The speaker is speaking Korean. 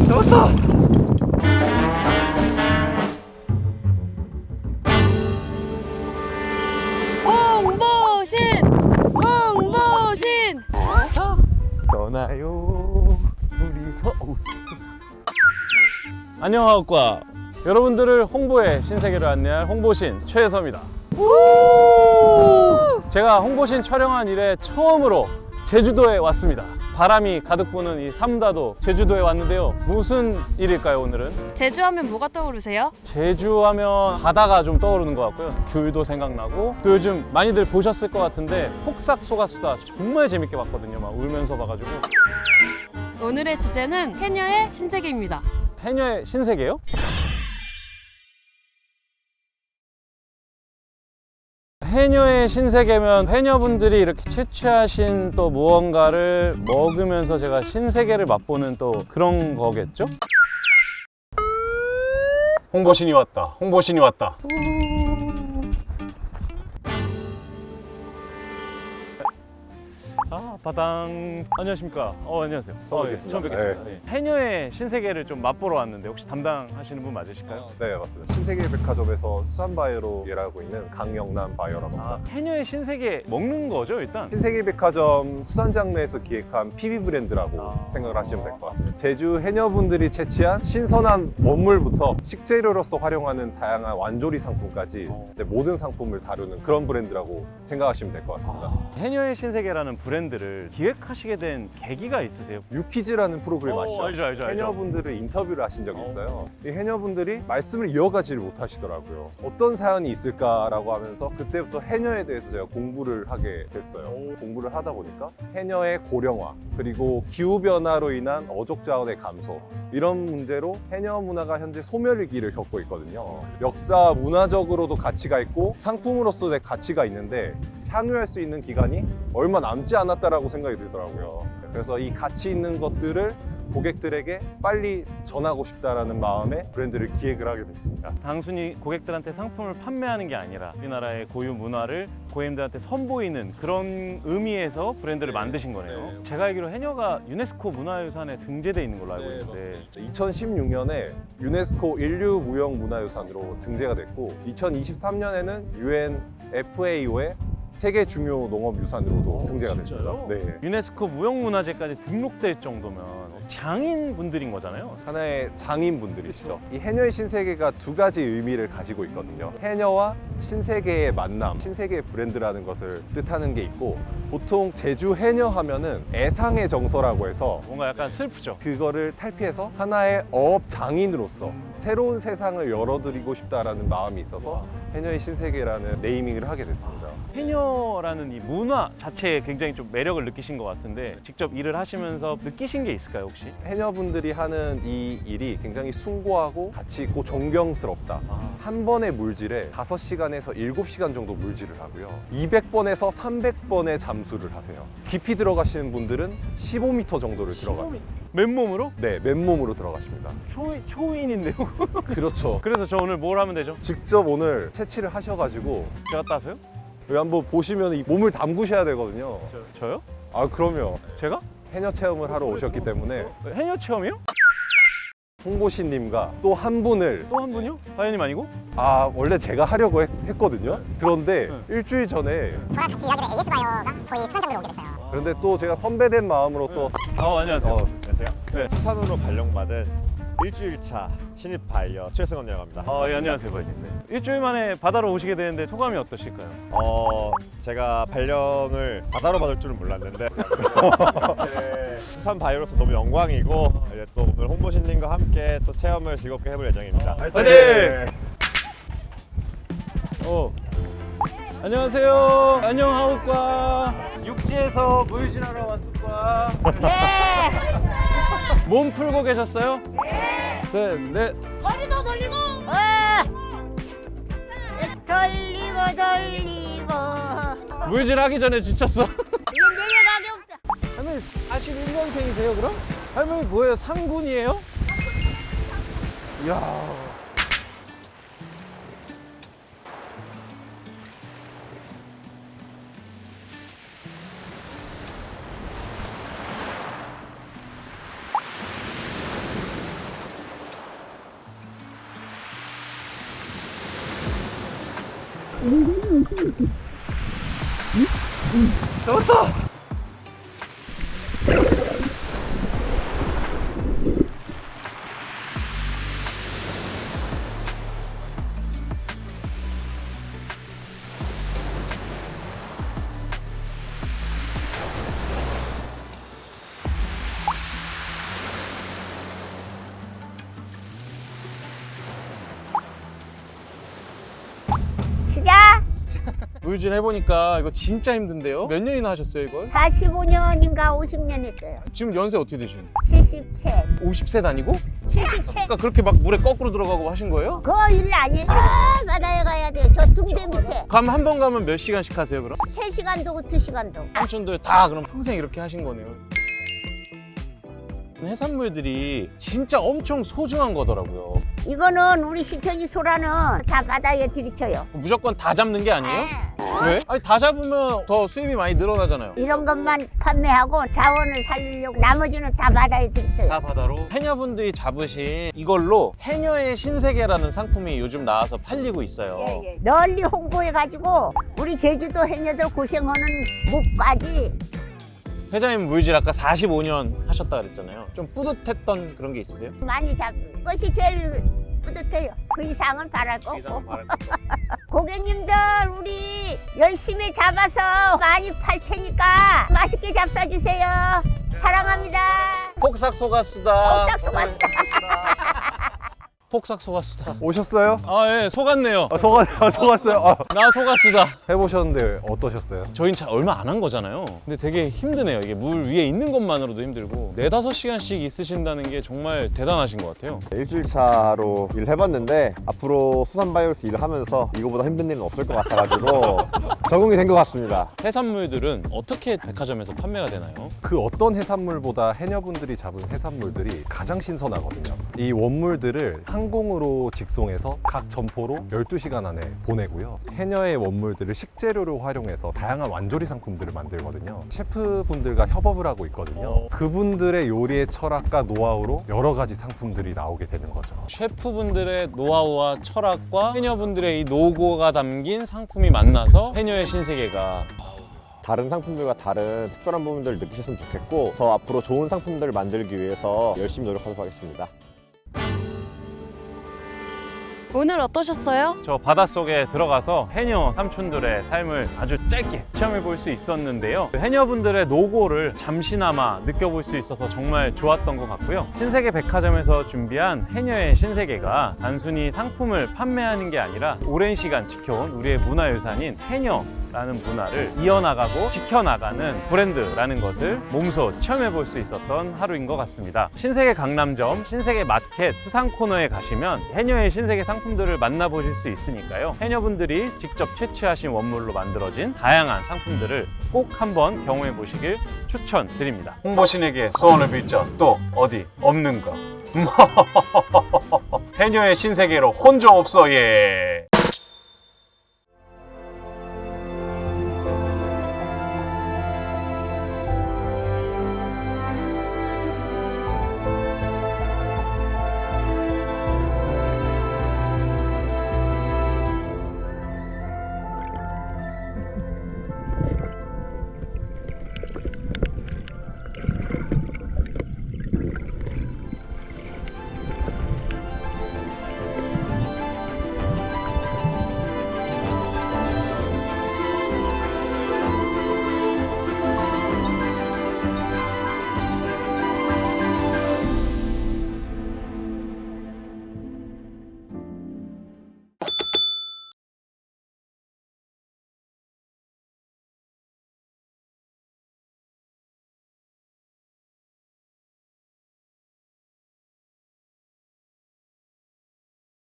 잡았다! 홍보신! 홍보신! 떠나요 우리서. 안녕 하우과 여러분들을 홍보의 신세계를 안내할 홍보신 최혜서입니다. 제가 홍보신 촬영한 이래 처음으로 제주도에 왔습니다. 바람이 가득 부는 이 삼다도 제주도에 왔는데요. 무슨 일일까요 오늘은? 제주 하면 뭐가 떠오르세요? 제주 하면 바다가 좀 떠오르는 것 같고요. 귤도 생각나고, 또 요즘 많이들 보셨을 것 같은데 폭삭 소가수다 정말 재밌게 봤거든요. 막 울면서 봐가지고. 오늘의 주제는 해녀의 신세계입니다. 해녀의 신세계요? 해녀의 신세계면 해녀분들이 이렇게 채취하신 또 무언가를 먹으면서 제가 신세계를 맛보는 또 그런 거겠죠? 홍보신이 왔다. 홍보신이 왔다. 아, 바당. 안녕하십니까? 안녕하세요. 처음 뵙겠습니다. 처음 뵙겠습니다. 네. 해녀의 신세계를 좀 맛보러 왔는데 혹시 담당하시는 분 맞으실까요? 네, 맞습니다. 신세계백화점에서 수산바이어로 일하고 있는 강영남 바이어라고 합니다. 해녀의 신세계 먹는 거죠, 일단? 신세계백화점 수산장르에서 기획한 PB 브랜드라고 생각을 하시면 될 것 같습니다. 제주 해녀분들이 채취한 신선한 원물부터 식재료로서 활용하는 다양한 완조리 상품까지 모든 상품을 다루는 그런 브랜드라고 생각하시면 될 것 같습니다. 해녀의 신세계라는 브랜드를 기획하시게 된 계기가 있으세요? 유퀴즈라는 프로그램 아시죠? 알죠. 해녀분들을 인터뷰를 하신 적이 있어요. 이 해녀분들이 말씀을 이어가지를 못하시더라고요. 어떤 사연이 있을까라고 하면서 그때부터 해녀에 대해서 제가 공부를 하게 됐어요. 공부를 하다 보니까 해녀의 고령화, 그리고 기후변화로 인한 어족 자원의 감소, 이런 문제로 해녀 문화가 현재 소멸위기를 겪고 있거든요. 역사 문화적으로도 가치가 있고 상품으로서의 가치가 있는데 향유할 수 있는 기간이 얼마 남지 않았다라고 생각이 들더라고요. 그래서 이 가치 있는 것들을 고객들에게 빨리 전하고 싶다라는 마음에 브랜드를 기획을 하게 됐습니다. 단순히 고객들한테 상품을 판매하는 게 아니라 우리나라의 고유 문화를 고객님들한테 선보이는 그런 의미에서 브랜드를 만드신 거네요. 네. 제가 알기로 해녀가 유네스코 문화유산에 등재되어 있는 걸로 알고 있는데 2016년에 유네스코 인류무형문화유산으로 등재가 됐고 2023년에는 UN FAO의 세계 중요 농업유산으로도 등재가 진짜요? 됐습니다. 네. 유네스코 무형문화재까지 등록될 정도면 장인분들인 거잖아요. 하나의 장인분들이시죠. 이 해녀의 신세계가 두 가지 의미를 가지고 있거든요. 해녀와 신세계의 만남, 신세계의 브랜드라는 것을 뜻하는 게 있고, 보통 제주 해녀 하면은 애상의 정서라고 해서 뭔가 약간 슬프죠. 그거를 탈피해서 하나의 어업 장인으로서 새로운 세상을 열어드리고 싶다라는 마음이 있어서 해녀의 신세계라는 네이밍을 하게 됐습니다. 해녀라는 이 문화 자체에 굉장히 좀 매력을 느끼신 것 같은데 직접 일을 하시면서 느끼신 게 있을까요 혹시? 해녀분들이 하는 이 일이 굉장히 숭고하고 가치 있고 존경스럽다. 한 번의 물질에 5시간에서 7시간 정도 물질을 하고요. 200번에서 300번의 잠수를 하세요. 깊이 들어가시는 분들은 15m 정도를 들어가세요. 맨몸으로? 네, 맨몸으로 들어가십니다. 초인인데요? 그렇죠. 그래서 저 오늘 뭘 하면 되죠? 직접 오늘 채취를 하셔가지고 제가 따서요? 여기 한번 보시면 이 몸을 담그셔야 되거든요. 저요? 아, 그럼요. 제가? 해녀 체험을 하러 오셨기 때문에 해녀 체험이요? 홍보신님과 또 한 분을 또 한 분이요? 바이님 아니고? 원래 제가 하려고 했거든요. 그런데 일주일 전에 저랑 같이 일하게 된 AS 바이어가 저희 수산장으로 오게 됐어요. 그런데 또 제가 선배된 마음으로서 안녕하세요. 안녕하세요. 네. 수산으로 발령받은 일주일차 신입 바이어 최승원이라고 합니다. 예, 안녕하세요, 바이님. 네. 일주일 만에 바다로 오시게 되는데 소감이 어떠실까요? 제가 발령을 바다로 받을 줄은 몰랐는데 수산 바이어로서 너무 영광이고 이제 또 오늘 홍보신님과 함께 또 체험을 즐겁게 해볼 예정입니다. 화이팅! 안녕하세요. 안녕 하우과. 육지에서 물질하러 왔을까? 몸 풀고 계셨어요? 셋, 넷. 머리도 돌리고 돌리고 물질하기 전에 지쳤어. 이제 내려가기 없어. 할머니 41년생이세요 그럼? 할머니 뭐예요? 상군이에요? 이야. 잡았다. 시작. 물질 해보니까 이거 진짜 힘든데요? 몇 년이나 하셨어요 이걸? 45년인가 50년 했어요. 지금 연세 어떻게 되시는? 70세. 50세 다니고? 70세. 그러니까 그렇게 막 물에 거꾸로 들어가고 하신 거예요? 그거 일 아니에요. 바다에 가야 돼. 저 둥대 밑에. 그럼 한 번 가면 몇 시간씩 하세요 그럼? 3시간도 2시간도. 삼촌들 다 그럼 평생 이렇게 하신 거네요. 해산물들이 진짜 엄청 소중한 거더라고요. 이거는 우리 시천이 소라는 다 바다에 들이쳐요. 무조건 다 잡는 게 아니에요? 네. 왜? 아니 다 잡으면 더 수입이 많이 늘어나잖아요. 이런 것만 판매하고 자원을 살리려고 나머지는 다 바다에 들이쳐요. 다 바다로. 해녀분들이 잡으신 이걸로 해녀의 신세계라는 상품이 요즘 나와서 팔리고 있어요. 예. 널리 홍보해가지고 우리 제주도 해녀들 고생하는 목까지. 회장님 물질 아까 45년 하셨다 그랬잖아요. 좀 뿌듯했던 그런 게 있으세요? 많이 잡은 것이 제일 뿌듯해요. 그 이상은 바랄 거 없고. 고객님들 우리 열심히 잡아서 많이 팔 테니까 맛있게 잡숴주세요. 사랑합니다. 폭삭 소가수다. 폭삭 소가수다. 폭삭 소가수다. 오셨어요? 아, 예, 속았네요. 속았어요? 나 소가수다. 해보셨는데 어떠셨어요? 저희는 잘 얼마 안 한 거잖아요. 근데 되게 힘드네요. 이게 물 위에 있는 것만으로도 힘들고 4-5시간씩 있으신다는 게 정말 대단하신 것 같아요. 일주일 차로 일을 해봤는데 앞으로 수산바이오스 일을 하면서 이거보다 힘든 일은 없을 것 같아가지고 적응이 된 것 같습니다. 해산물들은 어떻게 백화점에서 판매가 되나요? 그 어떤 해산물보다 해녀분들이 잡은 해산물들이 가장 신선하거든요. 이 원물들을 항공으로 직송해서 각 점포로 12시간 안에 보내고요. 해녀의 원물들을 식재료로 활용해서 다양한 완조리 상품들을 만들거든요. 셰프분들과 협업을 하고 있거든요. 그분들의 요리의 철학과 노하우로 여러 가지 상품들이 나오게 되는 거죠. 셰프분들의 노하우와 철학과 해녀분들의 이 노고가 담긴 상품이 만나서 해녀의 신세계가 다른 상품들과 다른 특별한 부분들을 느끼셨으면 좋겠고 더 앞으로 좋은 상품들을 만들기 위해서 열심히 노력하도록 하겠습니다. 오늘 어떠셨어요? 저 바닷속에 들어가서 해녀 삼촌들의 삶을 아주 짧게 체험해 볼 수 있었는데요. 그 해녀분들의 노고를 잠시나마 느껴볼 수 있어서 정말 좋았던 것 같고요. 신세계 백화점에서 준비한 해녀의 신세계가 단순히 상품을 판매하는 게 아니라 오랜 시간 지켜온 우리의 문화유산인 해녀라는 문화를 이어나가고 지켜나가는 브랜드라는 것을 몸소 체험해 볼 수 있었던 하루인 것 같습니다. 신세계 강남점, 신세계 마켓 수상 코너에 가시면 해녀의 신세계 상품들을 만나보실 수 있으니까요. 해녀분들이 직접 채취하신 원물로 만들어진 다양한 상품들을 꼭 한번 경험해 보시길 추천드립니다. 홍보신에게 소원을 빌자 또 어디 없는가? 해녀의 신세계로 혼자 없어 예.